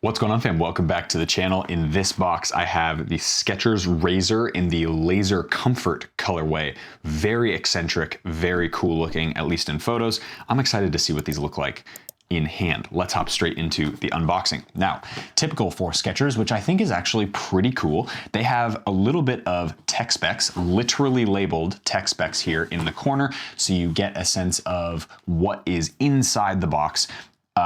What's going on, fam? Welcome back to the channel. In this box, I have the Skechers Lazer in the Lazer Comfort colorway. Very eccentric, very cool looking, at least in photos. I'm excited to see what these look like in hand. Let's hop straight into the unboxing. Now, typical for Skechers, which I think is actually pretty cool, they have a little bit of tech specs, literally labeled tech specs here in the corner, so you get a sense of what is inside the box.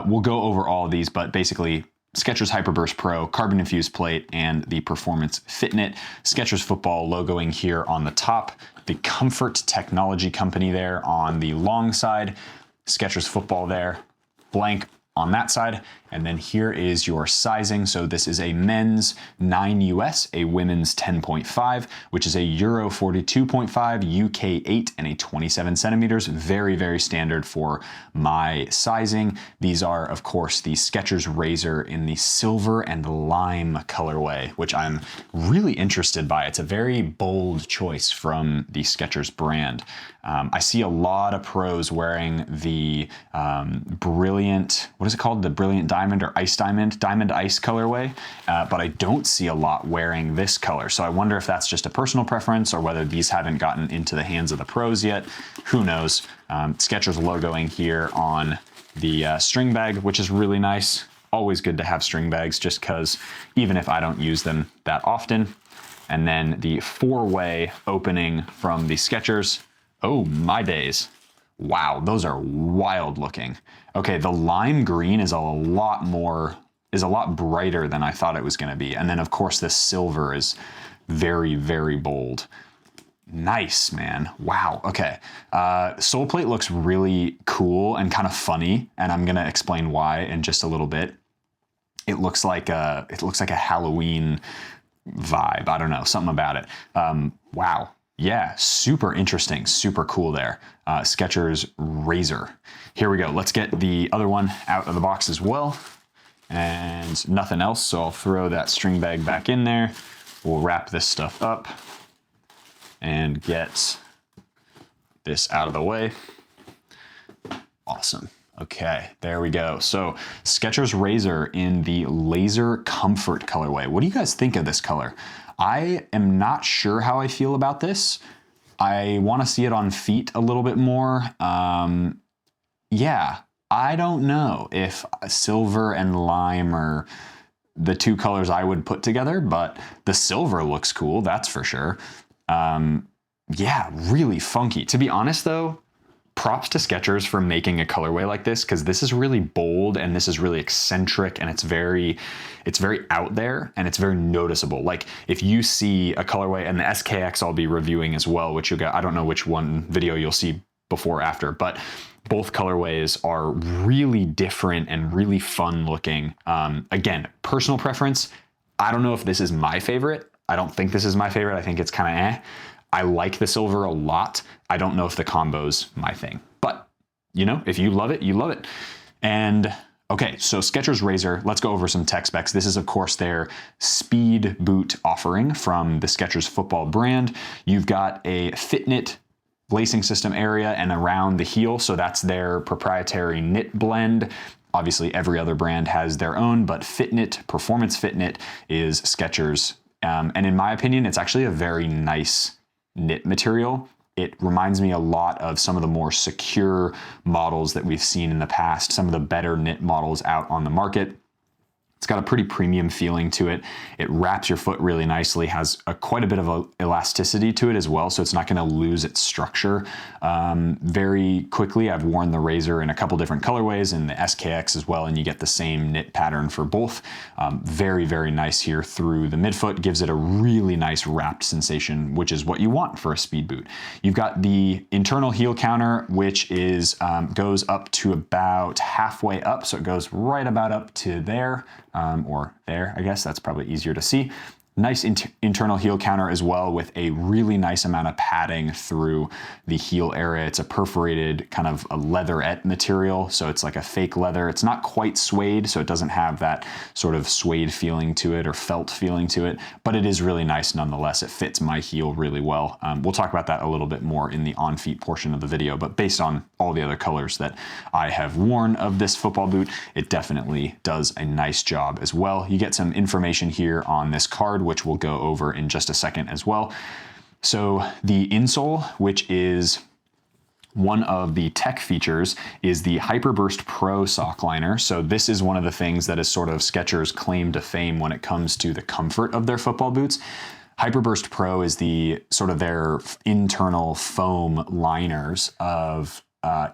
We'll go over all of these, but basically, Skechers Hyperburst Pro, carbon infused plate, and the Performance Fitnet. Skechers football logoing here on the top. The Comfort Technology Company there on the long side. Skechers football there, blank on that side. And then here is your sizing. So this is a men's 9 US, a women's 10.5, which is a Euro 42.5, UK 8, and a 27 centimeters. Very, very standard for my sizing. These are, of course, the Skechers Lazer in the silver and lime colorway, which I'm really interested by. It's a very bold choice from the Skechers brand. I see a lot of pros wearing the brilliant, what is it called? The brilliant diamond or ice diamond ice colorway, but I don't see a lot wearing this color. So I wonder if that's just a personal preference or whether these haven't gotten into the hands of the pros yet. Who knows? Skechers logoing here on the string bag, which is really nice. Always good to have string bags just because even if I don't use them that often. And then the four-way opening from the Skechers. Oh my days. Wow, those are wild looking. Okay, the lime green is a lot brighter than I thought it was gonna be. And then of course this silver is very, very bold. Nice, man. Wow, okay. Sole plate looks really cool and kind of funny, and I'm gonna explain why in just a little bit. It looks like a Halloween vibe. I don't know, something about it. Wow. Yeah, super interesting, super cool there. Skechers Lazer. Here we go. Let's get the other one out of the box as well. And nothing else, so I'll throw that string bag back in there. We'll wrap this stuff up and get this out of the way. Awesome. Okay, there we go. So Skechers Lazer in the Lazer Comfort colorway. What do you guys think of this color? I am not sure how I feel about this. I want to see it on feet a little bit more. Yeah, I don't know if silver and lime are the two colors I would put together, but the silver looks cool, that's for sure. Yeah, really funky. To be honest though, props to Skechers for making a colorway like this, because this is really bold and this is really eccentric and it's very out there and it's very noticeable. Like if you see a colorway, and the SKX I'll be reviewing as well, which you'll get, I don't know which one video you'll see before or after, but both colorways are really different and really fun looking. Again, personal preference. I don't know if this is my favorite. I don't think this is my favorite. I think it's kind of eh. I like the silver a lot. I don't know if the combo's my thing, but you know, if you love it, you love it. And okay, so Skechers Lazer, let's go over some tech specs. This is of course their speed boot offering from the Skechers football brand. You've got a Fitnet lacing system area and around the heel, so that's their proprietary knit blend. Obviously every other brand has their own, but Fitnet, Performance Fitnet is Skechers. And in my opinion, it's actually a very nice knit material. It reminds me a lot of some of the more secure models that we've seen in the past, some of the better knit models out on the market. It's got a pretty premium feeling to it. It wraps your foot really nicely, has quite a bit of elasticity to it as well, so it's not going to lose its structure very quickly. I've worn the Lazer in a couple different colorways and the SKX as well, and you get the same knit pattern for both. Very, very nice here through the midfoot. Gives it a really nice wrapped sensation, which is what you want for a speed boot. You've got the internal heel counter, which is goes up to about halfway up, so it goes right about up to there. Or there, I guess that's probably easier to see. Nice internal heel counter as well, with a really nice amount of padding through the heel area. It's a perforated kind of a leatherette material, so it's like a fake leather. It's not quite suede, so it doesn't have that sort of suede feeling to it or felt feeling to it, but it is really nice nonetheless. It fits my heel really well. We'll talk about that a little bit more in the on-feet portion of the video, but based on all the other colors that I have worn of this football boot, it definitely does a nice job as well. You get some information here on this card, which we'll go over in just a second as well. So the insole, which is one of the tech features, is the Hyperburst Pro sock liner. So this is one of the things that is sort of Skechers' claim to fame when it comes to the comfort of their football boots. Hyperburst Pro is the sort of their internal foam liners of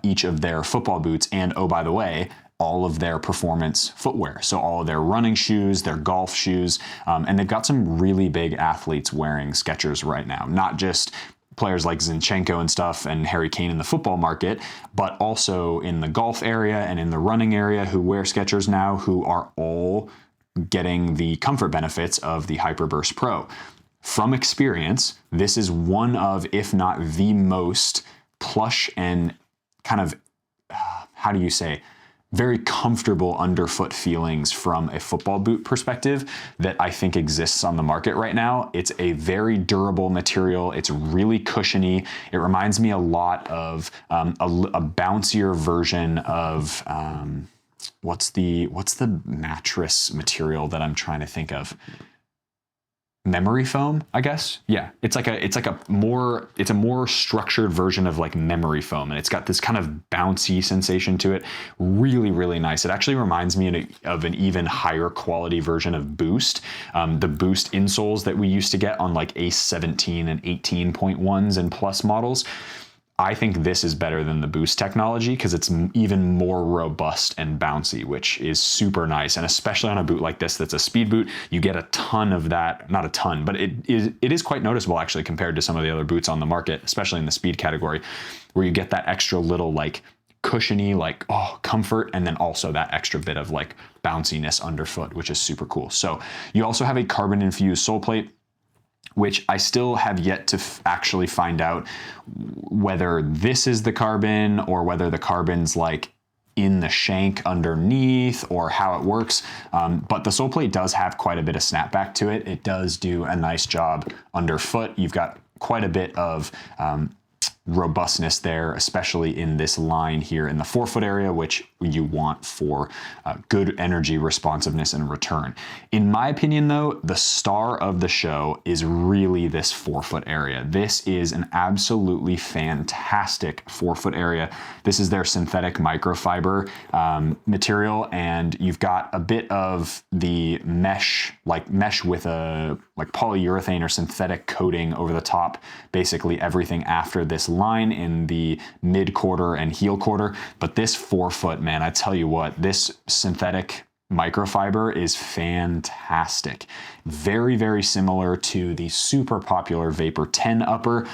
each of their football boots, and oh, by the way, all of their performance footwear. So all of their running shoes, their golf shoes, and they've got some really big athletes wearing Skechers right now. Not just players like Zinchenko and stuff and Harry Kane in the football market, but also in the golf area and in the running area who wear Skechers now, who are all getting the comfort benefits of the Hyperburst Pro. From experience, this is one of, if not the most plush and kind of, how do you say, very comfortable underfoot feelings from a football boot perspective that I think exists on the market right now. It's a very durable material. It's really cushiony. It reminds me a lot of a bouncier version of, what's the mattress material that I'm trying to think of? Memory foam, I guess. Yeah, it's a more structured version of like memory foam, and it's got this kind of bouncy sensation to it. Really, really nice. It actually reminds me of an even higher quality version of Boost. The Boost insoles that we used to get on like Ace 17 and 18.1s and plus models. I think this is better than the Boost technology because it's even more robust and bouncy, which is super nice. And especially on a boot like this that's a speed boot, you get a ton of that. Not a ton, but it is quite noticeable actually compared to some of the other boots on the market, especially in the speed category, where you get that extra little like cushiony, like, oh, comfort, and then also that extra bit of like bounciness underfoot, which is super cool. So you also have a carbon infused sole plate, which I still have yet to actually find out whether this is the carbon or whether the carbon's like in the shank underneath or how it works. But the sole plate does have quite a bit of snapback to it. It does do a nice job underfoot. You've got quite a bit of robustness there, especially in this line here in the forefoot area, which you want for good energy responsiveness and return. In my opinion though, the star of the show is really this forefoot area. This is an absolutely fantastic forefoot area. This is their synthetic microfiber material, and you've got a bit of the mesh with a like polyurethane or synthetic coating over the top, basically everything after this line in the mid quarter and heel quarter. But this forefoot, man, I tell you what, this synthetic microfiber is fantastic. Very, very similar to the super popular Vapor 10 upper.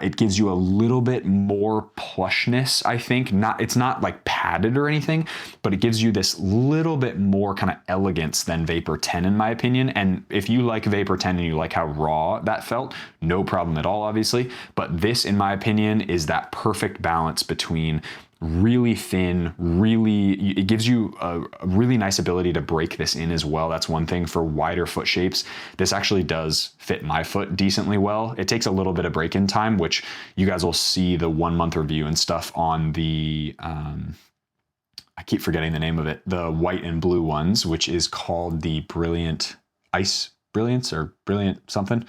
It gives you a little bit more plushness, I think. It's not like padded or anything, but it gives you this little bit more kind of elegance than Vapor 10 in my opinion. And if you like Vapor 10 and you like how raw that felt, no problem at all, obviously. But this, in my opinion, is that perfect balance between really thin, it gives you a really nice ability to break this in as well. That's one thing for wider foot shapes. This actually does fit my foot decently well. It takes a little bit of break-in time, which you guys will see the 1 month review and stuff on the, I keep forgetting the name of it, the white and blue ones, which is called the Brilliant Ice Brilliance or Brilliant something.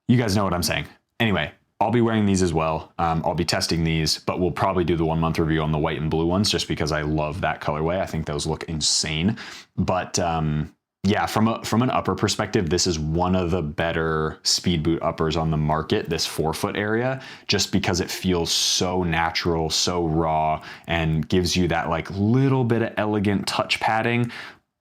You guys know what I'm saying. Anyway, I'll be wearing these as well. I'll be testing these, but we'll probably do the 1 month review on the white and blue ones just because I love that colorway. I think those look insane. But yeah, from an upper perspective, this is one of the better speed boot uppers on the market, this forefoot area, just because it feels so natural, so raw, and gives you that like little bit of elegant touch padding,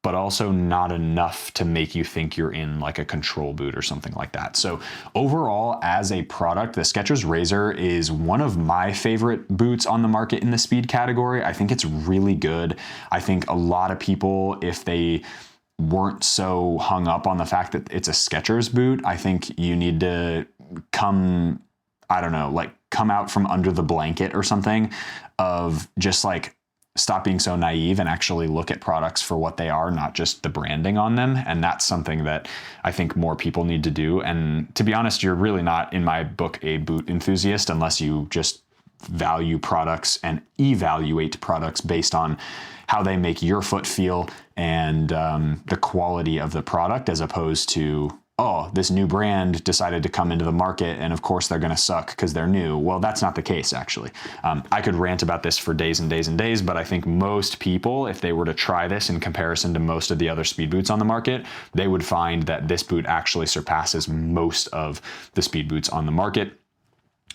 but also not enough to make you think you're in like a control boot or something like that. So overall, as a product, the Skechers Lazer is one of my favorite boots on the market in the speed category. I think it's really good. I think a lot of people, if they weren't so hung up on the fact that it's a Skechers boot. I think you need to come, I don't know, like come out from under the blanket or something of just like stop being so naive and actually look at products for what they are, not just the branding on them. And that's something that I think more people need to do. And to be honest, you're really not, in my book, a boot enthusiast unless you just value products and evaluate products based on how they make your foot feel and the quality of the product, as opposed to, oh, this new brand decided to come into the market and of course they're going to suck because they're new. Well, that's not the case, actually. I could rant about this for days and days and days, but I think most people, if they were to try this in comparison to most of the other speed boots on the market, they would find that this boot actually surpasses most of the speed boots on the market.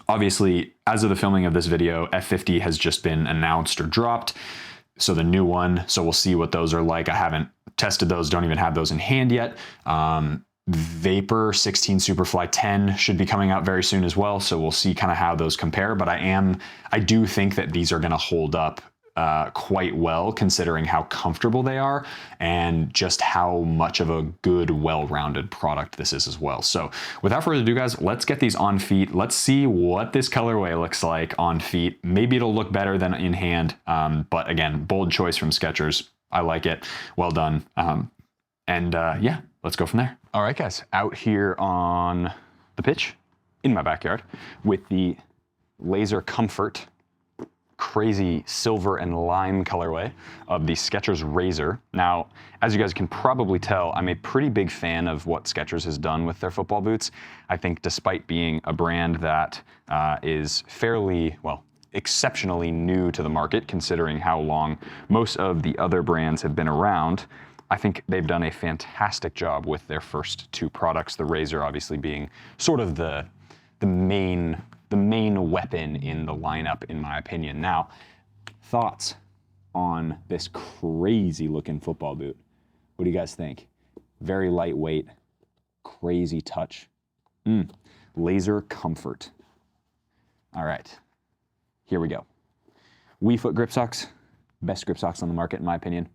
Obviously, as of the filming of this video, F50 has just been announced or dropped. So the new one, so we'll see what those are like. I haven't tested those, don't even have those in hand yet. Vapor 16 Superfly 10 should be coming out very soon as well. So we'll see kind of how those compare, but I do think that these are going to hold up quite well, considering how comfortable they are and just how much of a good, well-rounded product this is as well. So without further ado, guys, let's get these on feet. Let's see what this colorway looks like on feet. Maybe it'll look better than in hand, but again, bold choice from Skechers. I like it. Well done. Yeah, let's go from there. All right, guys, out here on the pitch in my backyard with the Lazer Comfort crazy silver and lime colorway of the Skechers Razor. Now, as you guys can probably tell, I'm a pretty big fan of what Skechers has done with their football boots. I think despite being a brand that is fairly, well, exceptionally new to the market, considering how long most of the other brands have been around, I think they've done a fantastic job with their first two products, the Razor obviously being sort of the main weapon in the lineup, in my opinion. Now, thoughts on this crazy looking football boot? What do you guys think? Very lightweight, crazy touch. Lazer Comfort. All right, here we go. WeFoot grip socks, best grip socks on the market in my opinion.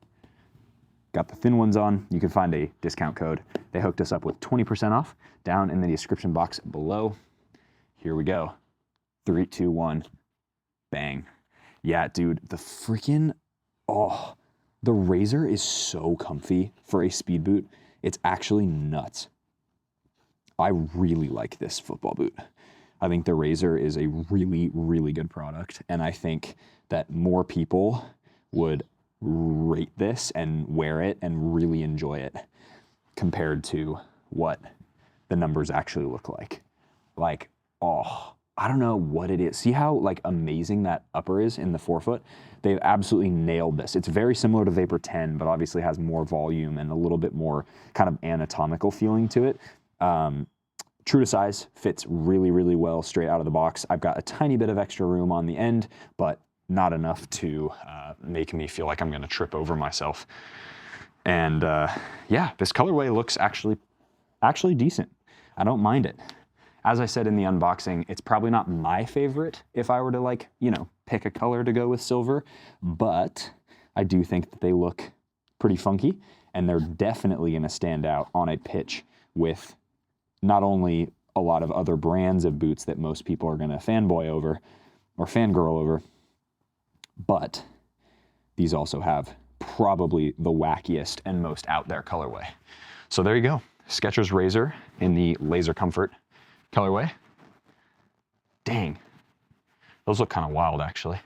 Got the thin ones on. You can find a discount code. They hooked us up with 20% off down in the description box below. Here we go. 3, 2, 1, bang. Yeah, dude, the freaking, the Razor is so comfy for a speed boot. It's actually nuts. I really like this football boot. I think the Razor is a really, really good product, and I think that more people would rate this and wear it and really enjoy it compared to what the numbers actually look like. Like, I don't know what it is. See how like amazing that upper is in the forefoot? They've absolutely nailed this. It's very similar to Vapor 10, but obviously has more volume and a little bit more kind of anatomical feeling to it. True to size, fits really, really well straight out of the box. I've got a tiny bit of extra room on the end, but not enough to make me feel like I'm gonna trip over myself. And yeah, this colorway looks actually decent. I don't mind it. As I said in the unboxing, it's probably not my favorite if I were to like, you know, pick a color to go with silver, but I do think that they look pretty funky and they're definitely gonna stand out on a pitch with not only a lot of other brands of boots that most people are gonna fanboy over or fangirl over, but these also have probably the wackiest and most out there colorway. So there you go, Skechers Razor in the Lazer Comfort colorway. Dang, those look kind of wild actually.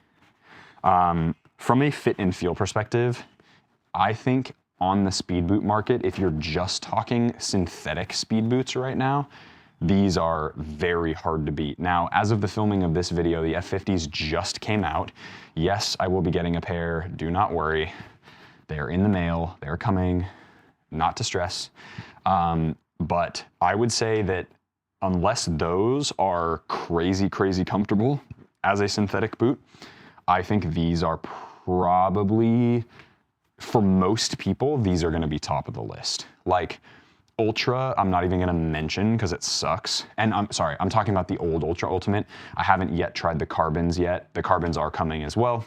From a fit and feel perspective, I think on the speed boot market, if you're just talking synthetic speed boots right now, these are very hard to beat. Now, as of the filming of this video, the F50s just came out. Yes, I will be getting a pair, do not worry. They are in the mail, they're coming, not to stress. But I would say that unless those are crazy, crazy comfortable as a synthetic boot, I think these are probably, for most people, these are gonna be top of the list. Like Ultra, I'm not even gonna mention because it sucks. And I'm sorry, I'm talking about the old Ultra Ultimate. I haven't yet tried the carbons yet. The carbons are coming as well.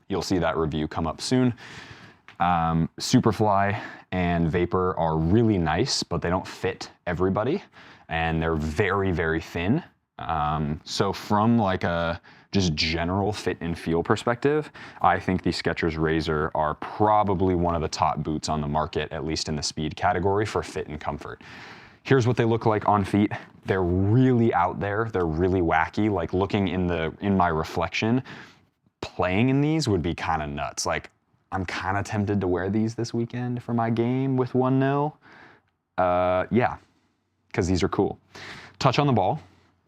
You'll see that review come up soon. Superfly and Vapor are really nice, but they don't fit everybody, and they're very, very thin. So from like a just general fit and feel perspective, I think the Skechers Razor are probably one of the top boots on the market, at least in the speed category, for fit and comfort. Here's what they look like on feet. They're really out there. They're really wacky. Like looking in my reflection, playing in these would be kind of nuts. Like I'm kind of tempted to wear these this weekend for my game with 1-0. Yeah, because these are cool. Touch on the ball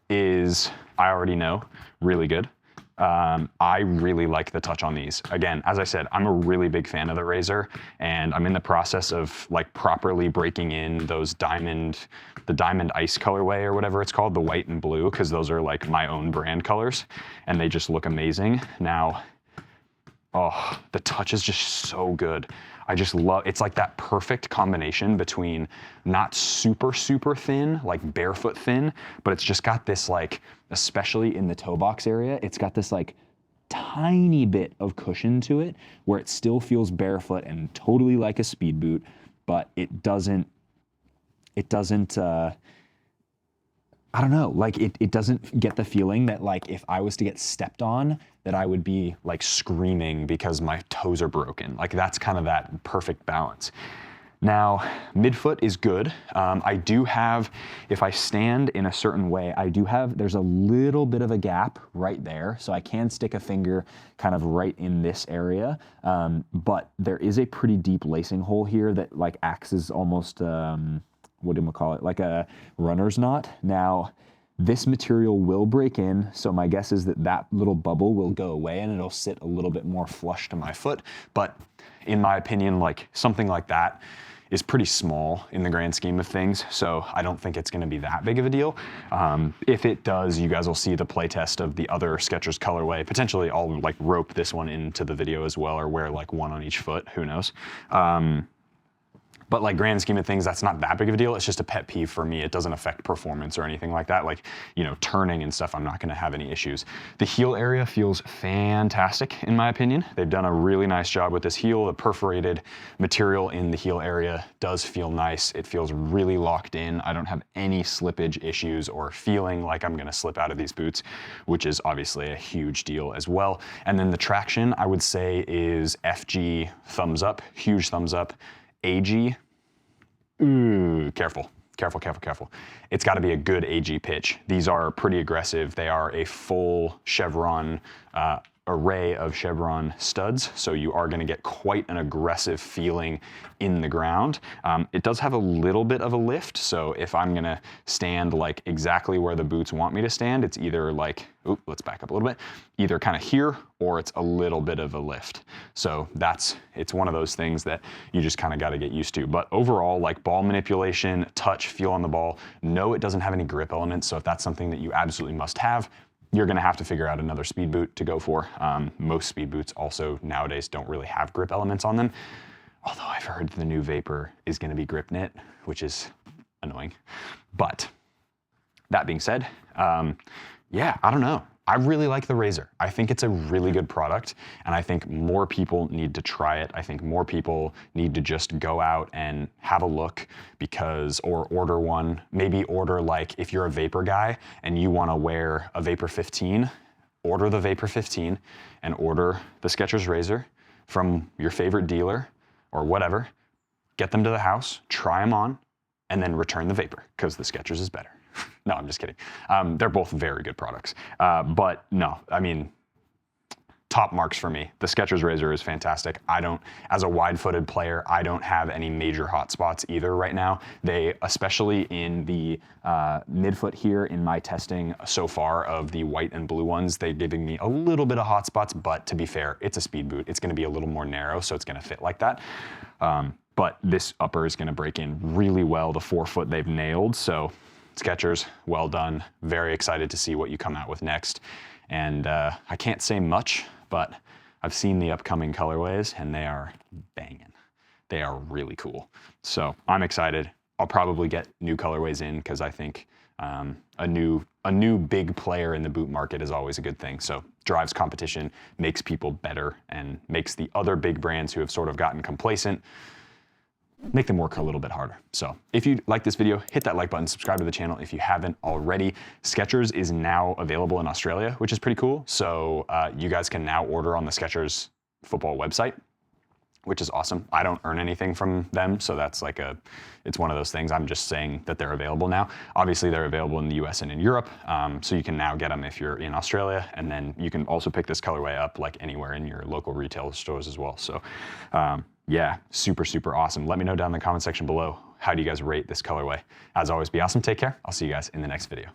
is, I already know, really good. I really like the touch on these. Again, as I said, I'm a really big fan of the Razor, and I'm in the process of like properly breaking in those the diamond ice colorway or whatever it's called, the white and blue, because those are like my own brand colors, and they just look amazing. Now, oh, the touch is just so good. I just love, it's like that perfect combination between not super, super thin, like barefoot thin, but it's just got this like, especially in the toe box area, it's got this like tiny bit of cushion to it where it still feels barefoot and totally like a speed boot, but it doesn't, I don't know, like it doesn't get the feeling that like if I was to get stepped on, that I would be like screaming because my toes are broken. Like that's kind of that perfect balance. Now, midfoot is good. I do have, if I stand in a certain way, there's a little bit of a gap right there. So I can stick a finger kind of right in this area. But there is a pretty deep lacing hole here that like acts as almost, what do you call it? Like a runner's knot. Now, this material will break in, so my guess is that that little bubble will go away and it'll sit a little bit more flush to my foot. But in my opinion, like something like that is pretty small in the grand scheme of things, so I don't think it's gonna be that big of a deal. If it does, you guys will see the playtest of the other Skechers colorway. Potentially I'll like rope this one into the video as well, or wear like one on each foot, who knows. But like grand scheme of things, that's not that big of a deal. It's just a pet peeve for me. It doesn't affect performance or anything like that. Like, you know, turning and stuff, I'm not gonna have any issues. The heel area feels fantastic in my opinion. They've done a really nice job with this heel. The perforated material in the heel area does feel nice. It feels really locked in. I don't have any slippage issues or feeling like I'm gonna slip out of these boots, which is obviously a huge deal as well. And then the traction, I would say, is FG thumbs up, huge thumbs up. AG, careful. It's gotta be a good AG pitch. These are pretty aggressive. They are a full chevron array of chevron studs, so you are gonna get quite an aggressive feeling in the ground. It does have a little bit of a lift, so if I'm gonna stand like exactly where the boots want me to stand, it's either like, let's back up a little bit, either kind of here or it's a little bit of a lift. So it's one of those things that you just kind of got to get used to. But overall, like ball manipulation, touch, feel on the ball, no, it doesn't have any grip elements. So if that's something that you absolutely must have, you're gonna have to figure out another speed boot to go for. Most speed boots also nowadays don't really have grip elements on them. Although I've heard the new Vapor is gonna be grip knit, which is annoying. But that being said, yeah, I don't know. I really like the Razor. I think it's a really good product, and I think more people need to try it. I think more people need to just go out and have a look or order one. Maybe order, like, if you're a Vapor guy and you wanna wear a Vapor 15, order the Vapor 15 and order the Skechers Razor from your favorite dealer or whatever. Get them to the house, try them on, and then return the Vapor, because the Skechers is better. No, I'm just kidding. They're both very good products. But no, I mean, top marks for me. The Skechers Razor is fantastic. As a wide-footed player, I don't have any major hot spots either right now. Especially in the midfoot here in my testing so far of the white and blue ones, they're giving me a little bit of hot spots, but to be fair, it's a speed boot. It's gonna be a little more narrow, so it's gonna fit like that. But this upper is gonna break in really well. The forefoot they've nailed, so Skechers, well done. Very excited to see what you come out with next. And I can't say much, but I've seen the upcoming colorways and they are banging. They are really cool. So I'm excited. I'll probably get new colorways in because I think A new big player in the boot market is always a good thing. So drives competition, makes people better, and makes the other big brands who have sort of gotten complacent, make them work a little bit harder. So if you like this video, hit that like button, subscribe to the channel if you haven't already. Skechers is now available in Australia, which is pretty cool. So you guys can now order on the Skechers football website, which is awesome. I don't earn anything from them, so that's like it's one of those things. I'm just saying that they're available now. Obviously, they're available in the US and in Europe, so you can now get them if you're in Australia, and then you can also pick this colorway up like anywhere in your local retail stores as well. So yeah, super, super awesome. Let me know down in the comment section below, how do you guys rate this colorway? As always, be awesome, take care. I'll see you guys in the next video.